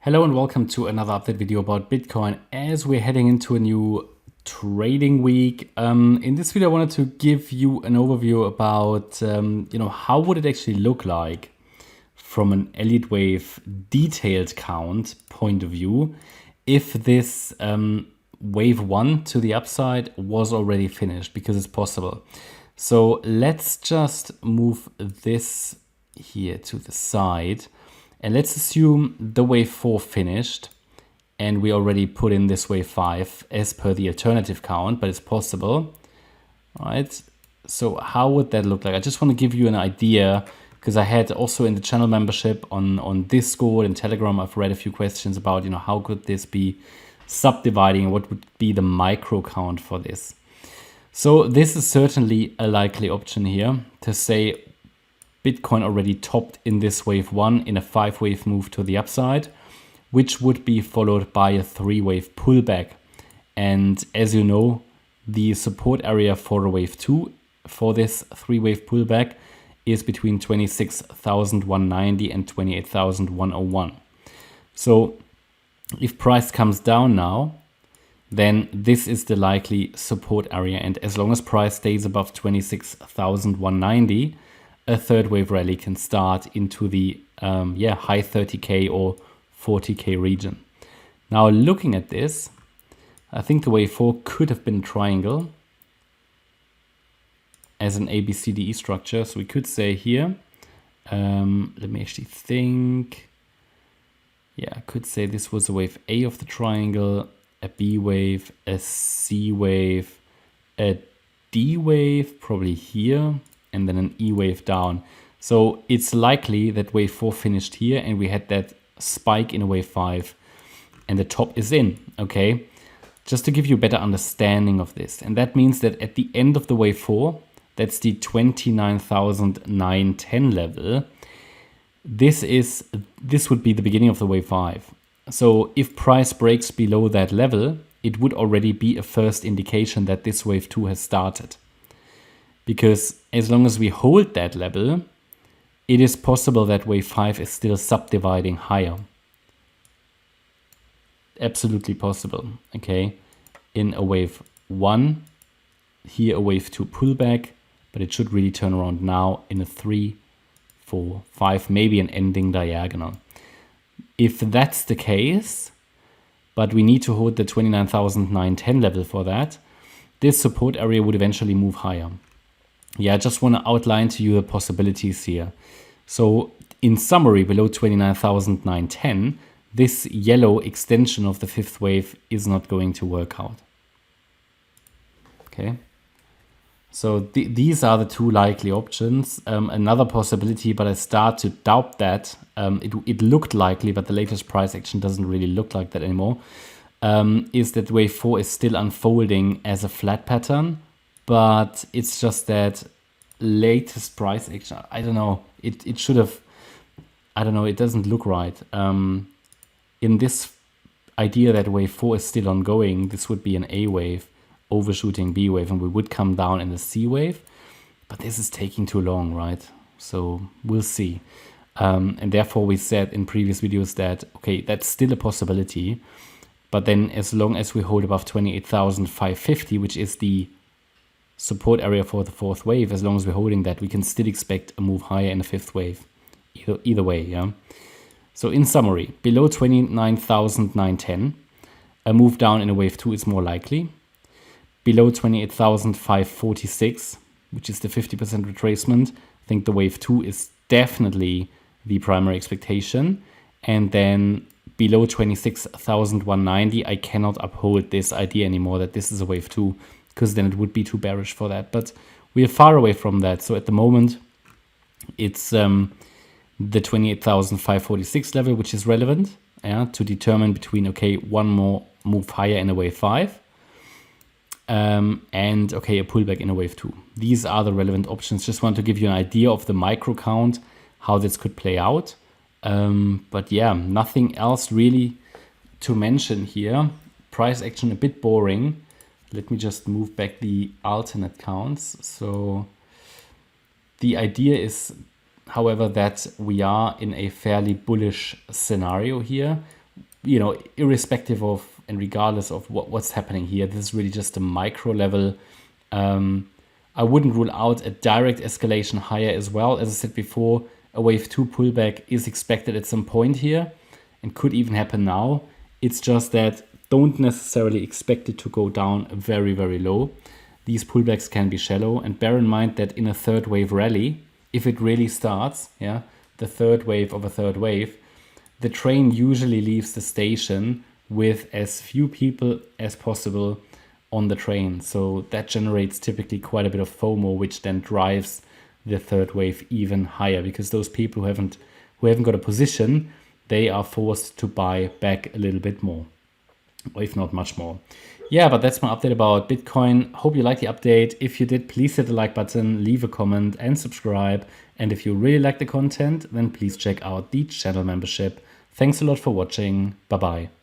Hello and welcome to another update video about Bitcoin as we're heading into a new trading week. In this video, I wanted to give you an overview about, how would it actually look like from an Elliott Wave detailed count point of view if this wave 1 to the upside was already finished, because it's possible. So let's just move this here to the side. And let's assume the wave 4 finished and we already put in this wave 5 as per the alternative count, but it's possible. All right, so how would that look like? I just want to give you an idea, because I had also in the channel membership on Discord and Telegram, I've read a few questions about, how could this be subdividing? What would be the micro count for this? So this is certainly a likely option here to say, Bitcoin already topped in this wave 1 in a 5-wave move to the upside, which would be followed by a 3-wave pullback. And as you know, the support area for a wave 2 for this 3-wave pullback is between 26,190 and 28,101. So if price comes down now, then this is the likely support area. And as long as price stays above 26,190, a third wave rally can start into the high 30k or 40k region. Now looking at this, I think the wave 4 could have been a triangle as an ABCDE structure. So we could say here, let me actually think. Yeah, I could say this was a wave A of the triangle, a B wave, a C wave, a D wave, probably here, and then an E wave down. So it's likely that wave 4 finished here and we had that spike in a wave 5 and the top is in, okay? Just to give you a better understanding of this. And that means that at the end of the wave 4, that's the 29,910 level, this would be the beginning of the wave 5. So if price breaks below that level, it would already be a first indication that this wave 2 has started. Because as long as we hold that level, it is possible that wave 5 is still subdividing higher. Absolutely possible, okay? In a wave 1, here a wave 2 pullback, but it should really turn around now in a 3, 4, 5, maybe an ending diagonal. If that's the case, but we need to hold the 29,910 level for that, this support area would eventually move higher. Yeah, I just want to outline to you the possibilities here. So in summary, below 29,910, this yellow extension of the 5th wave is not going to work out. Okay. So these are the two likely options. Another possibility, but I start to doubt that. It looked likely, but the latest price action doesn't really look like that anymore. Is that wave 4 is still unfolding as a flat pattern. But it's just that latest price action, I don't know, it should have, I don't know, it doesn't look right. In this idea that wave 4 is still ongoing, this would be an A wave overshooting B wave and we would come down in the C wave. But this is taking too long, right? So we'll see. And therefore we said in previous videos that, okay, that's still a possibility. But then as long as we hold above 28,550, which is the support area for the 4th wave, as long as we're holding that, we can still expect a move higher in the 5th wave. Either way, yeah. So in summary, below 29,910, a move down in a wave 2 is more likely. Below 28,546, which is the 50% retracement, I think the wave 2 is definitely the primary expectation. And then below 26,190, I cannot uphold this idea anymore that this is a wave 2, because then it would be too bearish for that. But we are far away from that. So at the moment, it's the 28,546 level, which is relevant to determine between, okay, one more move higher in a wave 5 and, okay, a pullback in a wave 2. These are the relevant options. Just want to give you an idea of the micro count, how this could play out. But yeah, nothing else really to mention here. Price action a bit boring. Let me just move back the alternate counts. So the idea is, however, that we are in a fairly bullish scenario here irrespective of and regardless of what's happening here, this is really just a micro level. I wouldn't rule out a direct escalation higher as well. As I said before, a wave 2 pullback is expected at some point here and could even happen now. It's just that don't necessarily expect it to go down very, very low. These pullbacks can be shallow, and bear in mind that in a third wave rally, if it really starts, the third wave of a third wave, the train usually leaves the station with as few people as possible on the train. So that generates typically quite a bit of FOMO, which then drives the third wave even higher, because those people who haven't got a position, they are forced to buy back a little bit more, or if not much more. Yeah, but that's my update about Bitcoin. Hope you liked the update. If you did, please hit the like button, leave a comment and subscribe. And if you really like the content, then please check out the channel membership. Thanks a lot for watching. Bye-bye.